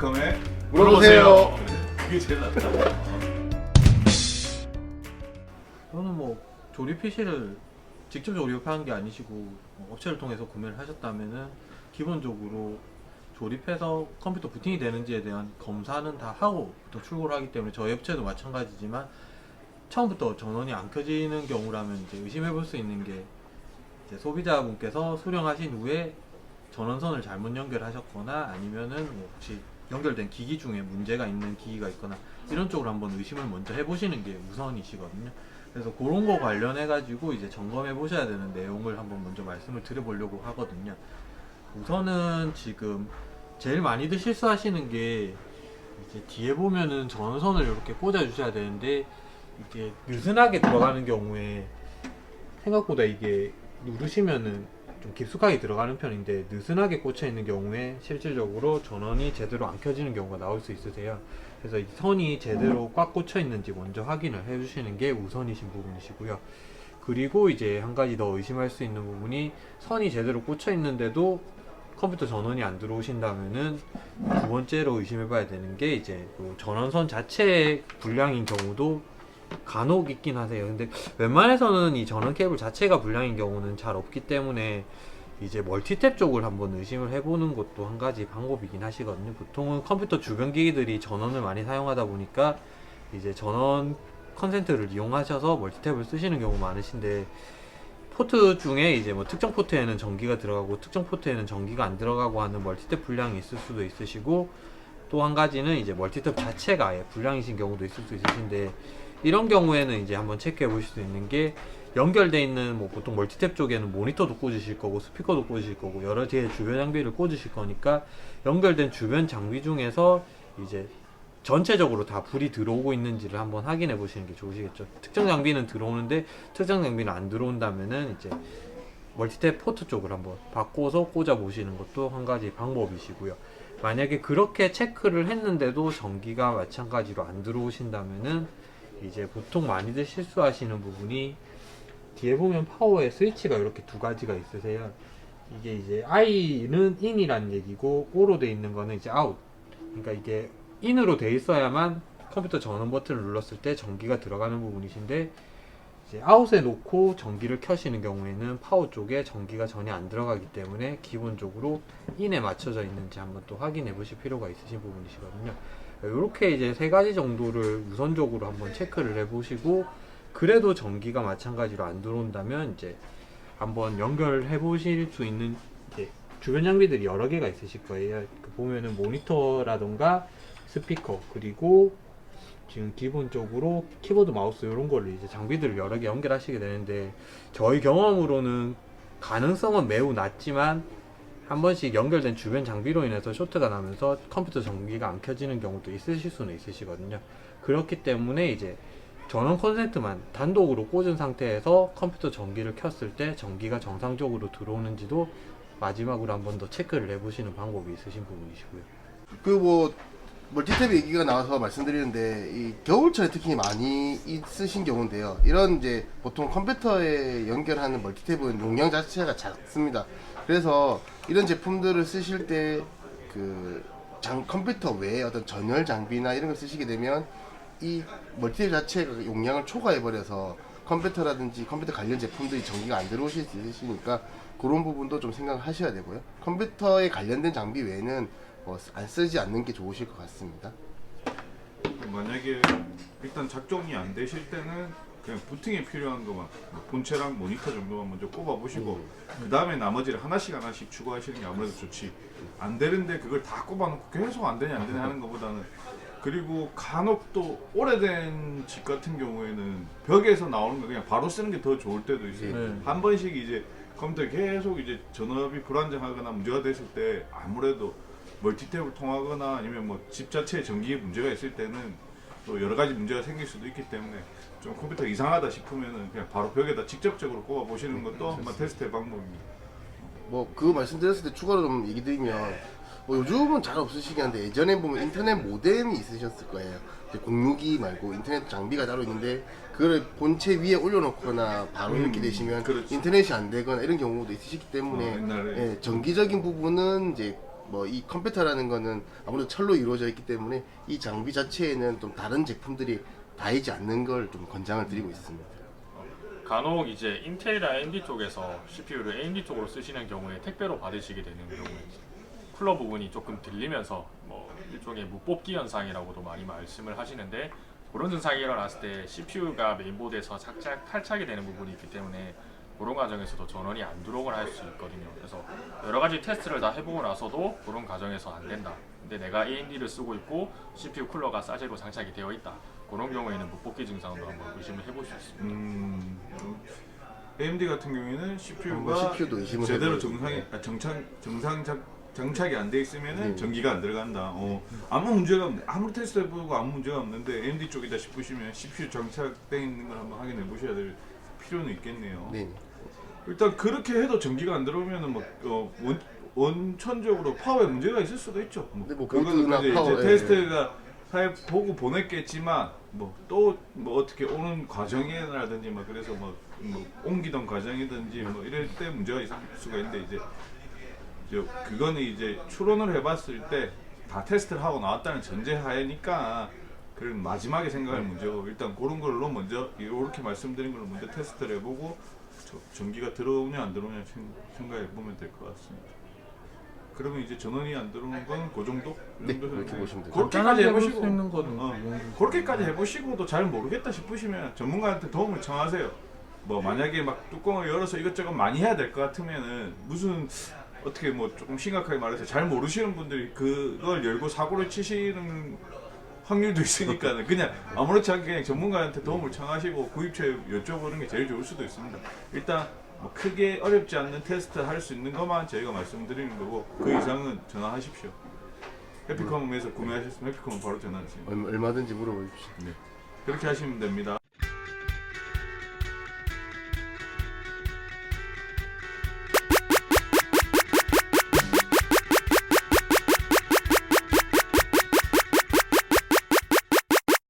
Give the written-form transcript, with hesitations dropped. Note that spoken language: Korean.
빅컴에 물어보세요. 그게 제일 낫다. 저는 뭐 조립 PC를 직접 조립하는 게 아니시고 업체를 통해서 구매를 하셨다면은 기본적으로 조립해서 컴퓨터 부팅이 되는지에 대한 검사는 다 하고 또 출고를 하기 때문에 저희 업체도 마찬가지지만 처음부터 전원이 안 켜지는 경우라면 이제 의심해 볼 수 있는 게 이제 소비자분께서 수령하신 후에 전원선을 잘못 연결하셨거나 아니면은 뭐 혹시 연결된 기기 중에 문제가 있는 기기가 있거나 이런 쪽으로 한번 의심을 먼저 해보시는 게 우선이시거든요. 그래서 그런 거 관련해 가지고 이제 점검해 보셔야 되는 내용을 한번 먼저 말씀을 드려보려고 하거든요. 우선은 지금 제일 많이들 실수하시는 게 이제 뒤에 보면은 전선을 이렇게 꽂아 주셔야 되는데 이게 느슨하게 들어가는 경우에 생각보다 이게 누르시면은 좀 깊숙하게 들어가는 편인데 느슨하게 꽂혀 있는 경우에 실질적으로 전원이 제대로 안 켜지는 경우가 나올 수 있으세요. 그래서 이 선이 제대로 꽉 꽂혀 있는지 먼저 확인을 해 주시는 게 우선이신 부분이시고요. 그리고 이제 한 가지 더 의심할 수 있는 부분이 선이 제대로 꽂혀 있는데도 컴퓨터 전원이 안 들어오신다면은 두 번째로 의심해 봐야 되는 게 이제 그 전원선 자체의 불량인 경우도 간혹 있긴 하세요. 근데 웬만해서는 이 전원 케이블 자체가 불량인 경우는 잘 없기 때문에 이제 멀티탭 쪽을 한번 의심을 해보는 것도 한 가지 방법이긴 하시거든요. 보통은 컴퓨터 주변 기기들이 전원을 많이 사용하다 보니까 이제 전원 컨센트를 이용하셔서 멀티탭을 쓰시는 경우 많으신데 포트 중에 이제 뭐 특정 포트에는 전기가 들어가고 특정 포트에는 전기가 안 들어가고 하는 멀티탭 불량이 있을 수도 있으시고 또 한 가지는 이제 멀티탭 자체가 아예 불량이신 경우도 있을 수 있으신데 이런 경우에는 이제 한번 체크해 보실 수 있는 게 연결되어 있는 뭐 보통 멀티탭 쪽에는 모니터도 꽂으실 거고 스피커도 꽂으실 거고 여러 개의 주변 장비를 꽂으실 거니까 연결된 주변 장비 중에서 이제 전체적으로 다 불이 들어오고 있는지를 한번 확인해 보시는 게 좋으시겠죠. 특정 장비는 들어오는데 특정 장비는 안 들어온다면은 이제 멀티탭 포트 쪽을 한번 바꿔서 꽂아 보시는 것도 한 가지 방법이시고요. 만약에 그렇게 체크를 했는데도 전기가 마찬가지로 안 들어오신다면은 이제 보통 많이들 실수하시는 부분이 뒤에 보면 파워의 스위치가 이렇게 두 가지가 있으세요. 이게 이제 I는 in이라는 얘기고 O로 돼 있는 거는 이제 out. 그러니까 이게 in으로 돼 있어야만 컴퓨터 전원 버튼을 눌렀을 때 전기가 들어가는 부분이신데 이제 out에 놓고 전기를 켜시는 경우에는 파워 쪽에 전기가 전혀 안 들어가기 때문에 기본적으로 in에 맞춰져 있는지 한번 또 확인해 보실 필요가 있으신 부분이시거든요. 이렇게 이제 세 가지 정도를 우선적으로 한번 체크를 해 보시고 그래도 전기가 마찬가지로 안 들어온다면 이제 한번 연결해 보실 수 있는 이제 주변 장비들이 여러 개가 있으실 거예요. 보면은 모니터라던가 스피커 그리고 지금 기본적으로 키보드 마우스 이런 거를 이제 장비들을 여러 개 연결하시게 되는데 저희 경험으로는 가능성은 매우 낮지만 한 번씩 연결된 주변 장비로 인해서 쇼트가 나면서 컴퓨터 전기가 안 켜지는 경우도 있으실 수는 있으시거든요. 그렇기 때문에 이제 전원 콘센트만 단독으로 꽂은 상태에서 컴퓨터 전기를 켰을 때 전기가 정상적으로 들어오는지도 마지막으로 한 번 더 체크를 해보시는 방법이 있으신 부분이시고요. 그 뭐 멀티탭 얘기가 나와서 말씀드리는데 이 겨울철에 특히 많이 쓰신 경우인데요. 이런 이제 보통 컴퓨터에 연결하는 멀티탭은 용량 자체가 작습니다. 그래서 이런 제품들을 쓰실 때 그 컴퓨터 외에 어떤 전열 장비나 이런 걸 쓰시게 되면 이 멀티탭 자체가 용량을 초과해 버려서 컴퓨터라든지 컴퓨터 관련 제품들이 전기가 안 들어오실 수 있으시니까 그런 부분도 좀 생각을 하셔야 되고요. 컴퓨터에 관련된 장비 외에는 뭐 안 쓰지 않는 게 좋으실 것 같습니다. 만약에 일단 작동이 안 되실 때는 그냥 부팅에 필요한 것만 본체랑 모니터 정도만 먼저 꼽아 보시고 그 다음에 나머지를 하나씩 추가하시는 게 아무래도 좋지. 안 되는데 그걸 다 꼽아 놓고 계속 안 되냐 하는 것보다는 그리고 간혹 또 오래된 집 같은 경우에는 벽에서 나오는 거 그냥 바로 쓰는 게 더 좋을 때도 있어요. 네. 한 번씩 이제 컴퓨터 계속 이제 전압이 불안정하거나 문제가 됐을 때 아무래도 멀티탭을 통하거나 아니면 뭐 집 자체에 전기에 문제가 있을 때는 또 여러 가지 문제가 생길 수도 있기 때문에 좀 컴퓨터 이상하다 싶으면은 그냥 바로 벽에다 직접적으로 꼽아 보시는 것도 한번 테스트의 방법입니다. 뭐 그 말씀드렸을 때 추가로 좀 얘기 드리면 뭐 요즘은 잘 없으시긴 한데 예전에 보면 인터넷 모뎀이 있으셨을 거예요. 062 말고 인터넷 장비가 따로 있는데 그걸 본체 위에 올려놓거나 바로 이렇게 되시면 그렇지. 인터넷이 안 되거나 이런 경우도 있으시기 때문에 옛날에. 예, 정기적인 부분은 이제 뭐 이 컴퓨터라는 거는 아무래도 철로 이루어져 있기 때문에 이 장비 자체에는 좀 다른 제품들이 닿이지 않는 걸 좀 권장을 드리고 있습니다. 간혹 이제 인텔이나 AMD 쪽에서 CPU를 AMD 쪽으로 쓰시는 경우에 택배로 받으시게 되는 경우에 쿨러 부분이 조금 들리면서 뭐 일종의 무뽑기 현상이라고도 많이 말씀을 하시는데, 그런 증상이 일어났을 때 CPU가 메인보드에서 살짝 탈착이 되는 부분이 있기 때문에 그런 과정에서도 전원이 안 들어오거나 할 수 있거든요. 그래서 여러 가지 테스트를 다 해보고 나서도 그런 과정에서 안 된다. 근데 내가 AMD를 쓰고 있고 CPU 쿨러가 싸제로 장착이 되어 있다. 그런 경우에는 무뽑기 증상도 한번 의심을 해볼 수 있습니다. AMD 같은 경우에는 한번 CPU가 CPU도 의심을 제대로 해보고. 정상 장착이 안 돼 있으면은 네. 전기가 안 들어간다. 아무 문제가 없는데, 아무리 테스트 해보고 아무 문제가 없는데 AMD 쪽이다 싶으시면 CPU 장착돼 있는 걸 한번 확인해 보셔야 될 필요는 있겠네요. 네. 일단 그렇게 해도 전기가 안 들어오면은 뭐 원천적으로 파워에 문제가 있을 수도 있죠. 근데 뭐 그거는 보드나 이제 파워, 예. 테스트가 보고 보냈겠지만 뭐 또 뭐 어떻게 오는 과정이라든지 뭐 그래서 뭐 옮기던 과정이든지 뭐 이럴 때 문제가 있을 수가 있는데, 이제 그거는 이제 추론을 해봤을 때 다 테스트를 하고 나왔다는 전제하에니까 그런 마지막에 생각할 문제고, 일단 그런 걸로 먼저 이렇게 말씀드린 걸로 먼저 테스트를 해보고 전기가 들어오냐 안 들어오냐 생각해 보면 될 것 같습니다. 그러면 이제 전원이 안 들어오는 건 그 정도? 네, 그렇게 보시면 돼요. 그렇게까지 간단하게 해볼 수 해보시고 있는 거는 그 정도. 그렇게까지 해보시고도 잘 모르겠다 싶으시면 전문가한테 도움을 청하세요. 뭐 만약에 막 뚜껑을 열어서 이것저것 많이 해야 될 것 같으면은 무슨 어떻게 뭐 조금 심각하게 말해서 잘 모르시는 분들이 그걸 열고 사고를 치시는 확률도 있으니까는 그냥 아무렇지 않게 그냥 전문가한테 도움을 청하시고 구입처에 여쭤보는 게 제일 좋을 수도 있습니다. 일단 뭐 크게 어렵지 않는 테스트 할 수 있는 것만 저희가 말씀드리는 거고, 그 이상은 전화하십시오. 해피컴에서 구매하셨으면 해피컴은 바로 전화하세요. 얼마든지 물어보십시오. 네. 그렇게 하시면 됩니다.